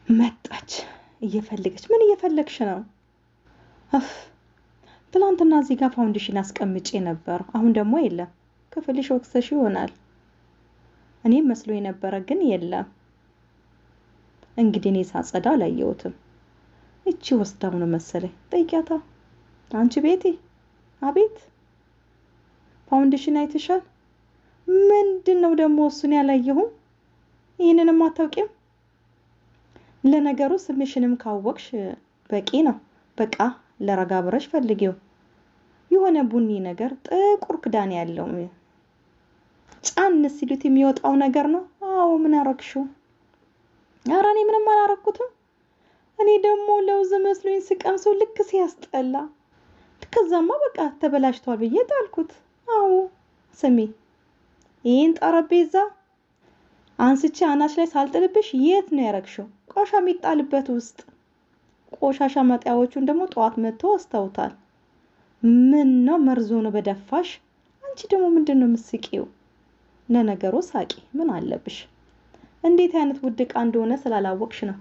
መጣች እየፈለገች ምን እየፈለግሽ ነው? አፍ ትላንትና እዚህ ጋር ፋውንዴሽን አስቀምጬ ነበር። አሁን ደግሞ የለም። ክፍልሽ ወክሰሽ ይሆናል። እኔም መስሎ የነበረ ግን የለም። እንግዲህ እኔ ሳጸዳ አላየሁትም። እቺ ወስዳው ነው መሰለኝ። ጠይቂያታ። አንቺ ቤቲ፣ አቤት። ፋውንዴሽን አይተሻል? ምንድነው ደግሞ እሱን ያላየሁም? ይሄንንም አታውቂም? ለነገሩ ስምሽንም ካወቅሽ በቂ ነው። በቃ ለረጋ ብረሽ ፈልጊው። የሆነ ቡኒ ነገር ጥቁር ክዳን ያለው ጫን ሲሉት የሚወጣው ነገር ነው። አዎ ምን አረግሽው? ኧረ እኔ ምንም አላረኩትም። እኔ ደግሞ ለውዝ መስሎኝ ስቀምሰው ልክ ሲያስጠላ፣ ከዛማ በቃ ተበላሽቷል ብዬ ጣልኩት። አዎ ስሚ፣ ይሄን ጠረጴዛ አንስቼ አናች ላይ ሳልጥልብሽ የት ነው ያረግሽው? ቆሻሻ የሚጣልበት ውስጥ። ቆሻሻ መጣያዎቹን ደግሞ ጠዋት መጥተው ወስተውታል። ምን ነው መርዞ ነው በደፋሽ? አንቺ ደግሞ ምንድነው የምትስቂው? ለነገሩ ሳቂ ምን አለብሽ? እንዴት አይነት ውድ ዕቃ እንደሆነ ስላላወቅሽ ነው።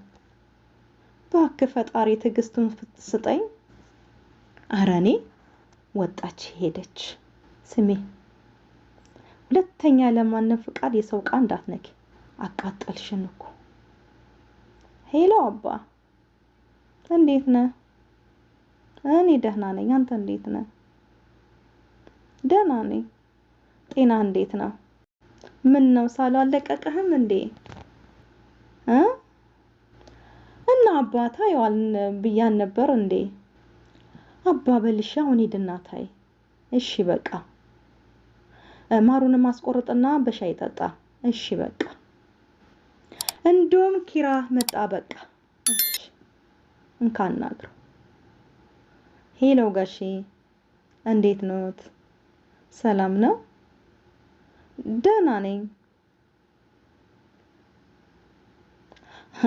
እባክህ ፈጣሪ ትዕግስቱን ስጠኝ። ኧረ እኔ ወጣች ሄደች። ስሚ፣ ሁለተኛ ለማንም ፍቃድ የሰው ዕቃ እንዳትነኪ። አቃጠልሽን እኮ። ሄሎ አባ፣ እንዴት ነህ? እኔ ደህና ነኝ። አንተ እንዴት ነህ? ደህና ነኝ። ጤና እንዴት ነው? ምን ነው ሳሉ አለቀቀህም እንዴ? እና አባታ ያዋል ብያን ነበር እንዴ? አባ በልሽ አሁን ሂድና ታይ። እሺ በቃ ማሩን ማስቆርጥና በሻይ ጠጣ። እሺ በቃ እንደውም ኪራ መጣ። በቃ እሺ እንካናግረው። ሄሎ ጋሼ እንዴት ኖት? ሰላም ነው? ደህና ነኝ።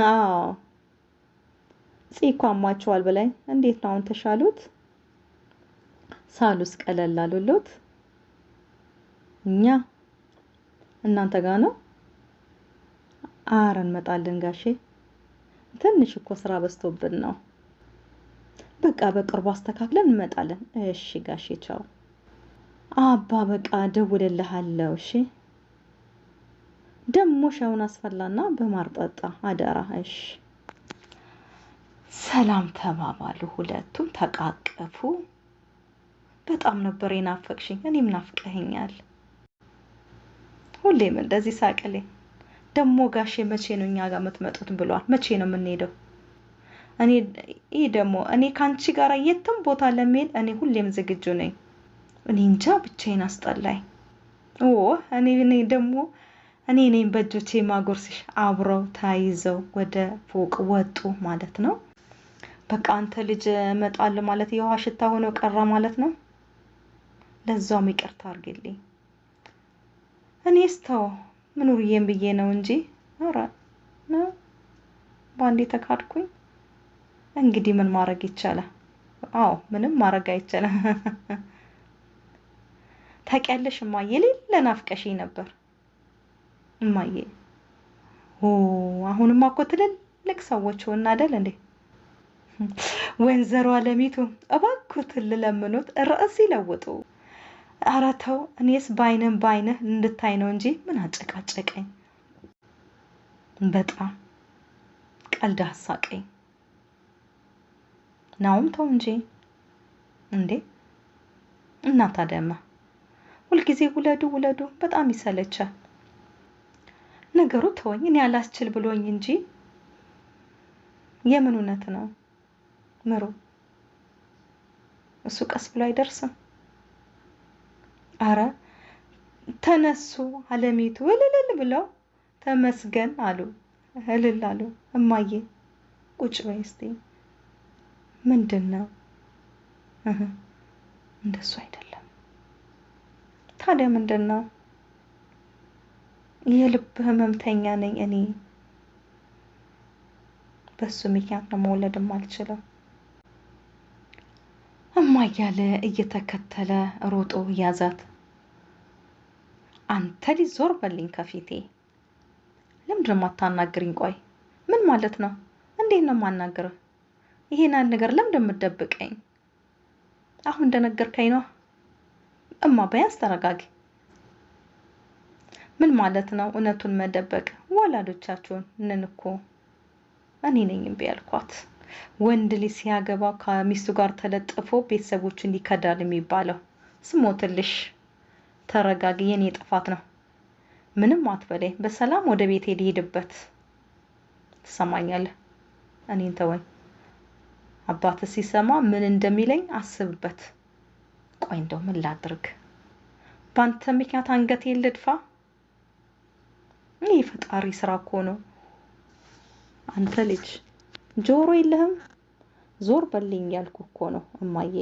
አዎ ጽይቋማቸዋል በላይ እንዴት ነው አሁን ተሻሉት? ሳሉስ ቀለል አሉሎት? እኛ እናንተ ጋር ነው? ኧረ እንመጣለን ጋሼ። ትንሽ እኮ ስራ በዝቶብን ነው። በቃ በቅርቡ አስተካክለን እንመጣለን። እሺ ጋሼ ቻው። አባ በቃ ደውልልሃለሁ። እሺ ደሞ ሻውን አስፈላና በማር ጠጣ አደራ። እሺ ሰላም ተባባሉ። ሁለቱም ተቃቀፉ። በጣም ነበር የናፈቅሽኝ። እኔም ናፍቀኸኛል። ሁሌም እንደዚህ ሳቅልኝ። ደሞ ጋሼ መቼ ነው እኛ ጋር የምትመጡት ብሏል። መቼ ነው የምንሄደው? እኔ ካንቺ ጋር የትም ቦታ ለመሄድ እኔ ሁሌም ዝግጁ ነኝ። እኔ እንጃ ብቻዬን አስጠላኝ። እኔ ነኝ በእጆቼ ማጎርስሽ። አብረው ታይዘው ወደ ፎቅ ወጡ ማለት ነው። በቃ አንተ ልጅ እመጣለሁ ማለት የውሃ ሽታ ሆኖ ቀረ ማለት ነው። ለዛውም ይቅርታ አድርግልኝ። እኔስ ተው ምኑርዬም ብዬ ነው እንጂ ኧረ ነው ባንዴ ተካድኩኝ። እንግዲህ ምን ማድረግ ይቻላል? አዎ ምንም ማድረግ አይቻልም። ታውቂያለሽ እማዬ ሌላ ናፍቀሽኝ ነበር። እማዬ አሁንማ እኮ ትልልቅ ሰዎች ሆና አይደል እንዴ? ወንዘሮ አለሚቱ እባክዎትን ልለምኑት ርዕስ ይለውጡ። ኧረ ተው፣ እኔስ በአይንህ እንድታይ ነው እንጂ ምን አጨቃጨቀኝ። በጣም ቀልድ አሳቀኝ። ናውም ተው እንጂ እንዴ። እና ታዲያማ ሁልጊዜ ውለዱ በጣም ይሰለቻል። ነገሩ ተወኝ፣ እኔ አላስችል ብሎኝ እንጂ የምን እውነት ነው ምሩ? እሱ ቀስ ብሎ አይደርስም። አረ ተነሱ አለሚቱ እልል ብለው ተመስገን አሉ። እልል አሉ። እማዬ ቁጭ በይ እስቲ። ምንድነው? እንደሱ አይደለም። ታዲያ ምንድነው? የልብ ህመምተኛ ነኝ እኔ። በሱ ምክንያት ነው መውለድም አልችልም። እማያለ እየተከተለ ሮጦ ያዛት። አንተ ልጅ ዞር በልኝ ከፊቴ። ለምንድን ነው የማታናግሪኝ? ቆይ ምን ማለት ነው? እንዴት ነው የማናገረው? ይሄን አንድ ነገር ለምን እንደምትደብቀኝ? አሁን እንደነገርከኝ ነው። እማ ቢያንስ ተረጋጊ። ምን ማለት ነው እውነቱን መደበቅ? ወላጆቻችሁን ነን እኮ እኔ ነኝ እምቢ ያልኳት። ወንድ ልጅ ሲያገባ ከሚስቱ ጋር ተለጥፎ ቤተሰቦቹን ይከዳል የሚባለው። ስሞትልሽ ተረጋጊ። የኔ ጥፋት ነው። ምንም አትበለኝ። በሰላም ወደ ቤቴ ልሄድበት። ትሰማኛለህ? እኔን ተወኝ። አባት ሲሰማ ምን እንደሚለኝ አስብበት። ቆይ እንደው ምን ላድርግ? ባንተ ምክንያት አንገቴን ልድፋ? ይህ ፈጣሪ ስራ እኮ ነው። አንተ ልጅ ጆሮ የለህም? ዞር በልኝ ያልኩ እኮ ነው እማዬ።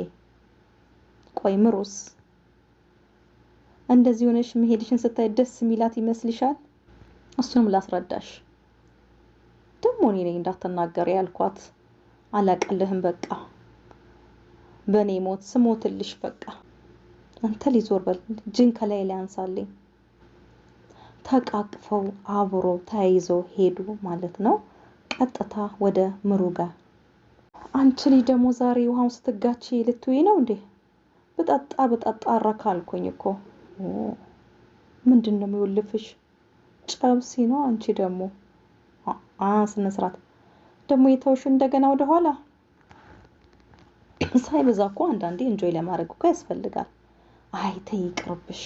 ቆይ ምሩስ እንደዚህ ሆነሽ መሄድሽን ስታይ ደስ የሚላት ይመስልሻል? እሱንም ላስረዳሽ። ደሞ እኔ ነኝ እንዳትናገር ያልኳት። አላቀልህም በቃ። በኔ ሞት ስሞትልሽ በቃ። አንተ ሊዞር በል። ጅን ከላይ ላይ አንሳልኝ። ተቃቅፈው አብሮ ተያይዘው ሄዱ ማለት ነው። ቀጥታ ወደ ምሩ ጋር። አንቺ ልጅ ደግሞ ዛሬ ውሃውን ስትጋቺ ልትውይ ነው እንዴ? ብጠጣ አረካልኩኝ እኮ። ምንድነው የሚወልፍሽ? ጨብሲ ነው። አንቺ ደግሞ ስነ ስርዓት ደግሞ የተውሽ እንደገና ወደ ኋላ። ሳይበዛ እኮ አንዳንዴ እንጆይ ለማድረግ እኮ ያስፈልጋል። አይ ተይ ይቅርብሽ።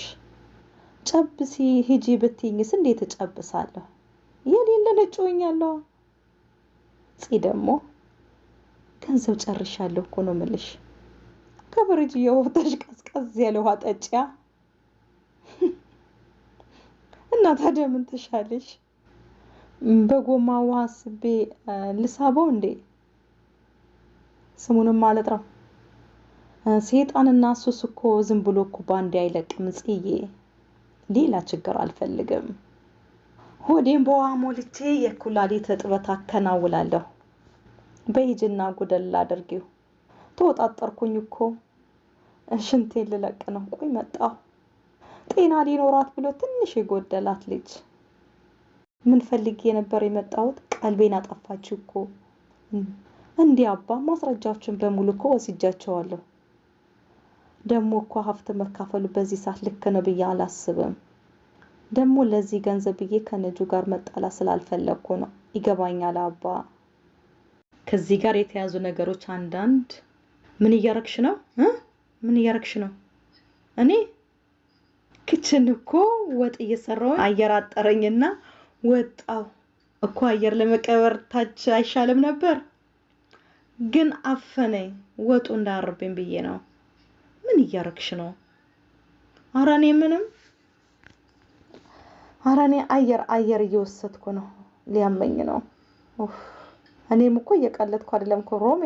ጨብሲ ሂጂ ብትይኝስ እንዴት እጨብሳለሁ? የሌለ ነጮኛለሁ። ደግሞ ገንዘብ ጨርሻለሁ እኮ ነው የምልሽ። ከፍሪጅ እየወጣሽ ቀዝቀዝ ያለ ውሃ ጠጪያ። እና ታዲያ ምን ተሻለሽ? በጎማ ውሃ አስቤ ልሳበው እንዴ? ስሙንም ማለት ነው። ሰይጣንና ሱስ እኮ ዝም ብሎ እኮ ባንዴ አይለቅም ጽዬ። ሌላ ችግር አልፈልግም። ሆዴን በውሃ ሞልቼ የኩላሊት እጥበት አከናውላለሁ። በሂጅና ጉደል አድርጊው። ተወጣጠርኩኝ እኮ ሽንቴን ልለቅ ነው። ቆይ መጣሁ። ጤና ሊኖራት ብሎ ትንሽ የጎደላት ልጅ። ምን ፈልጌ ነበር የመጣሁት? ቀልቤን አጠፋችሁ እኮ። እንዴ አባ ማስረጃዎችን በሙሉ እኮ ወስጃቸዋለሁ። ደግሞ እኮ ሀብት መካፈሉ በዚህ ሰዓት ልክ ነው ብዬ አላስብም። ደግሞ ለዚህ ገንዘብ ብዬ ከነጁ ጋር መጣላ ስላልፈለኩ ነው። ይገባኛል አባ። ከዚህ ጋር የተያዙ ነገሮች አንዳንድ። ምን እያረክሽ ነው? ምን እያረክሽ ነው? እኔ ክችን እኮ ወጥ እየሰራው አየር አጠረኝና ወጣው እኮ። አየር ለመቀበር ታች አይሻልም ነበር? ግን አፈነኝ። ወጡ እንዳርብኝ ብዬ ነው። ምን እያረክሽ ነው? ኧረ እኔ ምንም። ኧረ እኔ አየር እየወሰድኩ ነው። ሊያመኝ ነው። እኔም እኮ እየቀለድኩ አይደለም እኮ ሮሜ።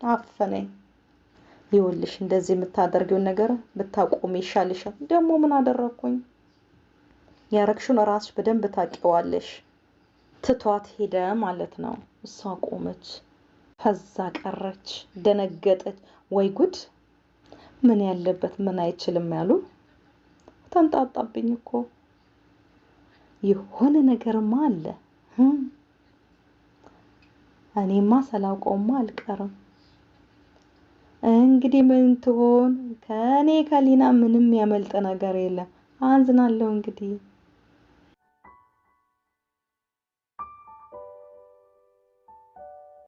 አፈነኝ። ይኸውልሽ እንደዚህ የምታደርጊውን ነገር ብታቆሚ ይሻልሻል። ደግሞ ምን አደረኩኝ? ያረክሽውን ራስሽ በደንብ ታውቂዋለሽ። ትቷት ሄደ ማለት ነው። እሷ ቆመች፣ ከዛ ቀረች፣ ደነገጠች። ወይ ጉድ! ምን ያለበት ምን አይችልም ያሉ ተንጣጣብኝ እኮ። የሆነ ነገርማ አለ። እኔማ ሳላውቀውማ አልቀርም። እንግዲህ ምን ትሆን? ከኔ ከሊና ምንም ያመልጥ ነገር የለም። አዝናለሁ እንግዲህ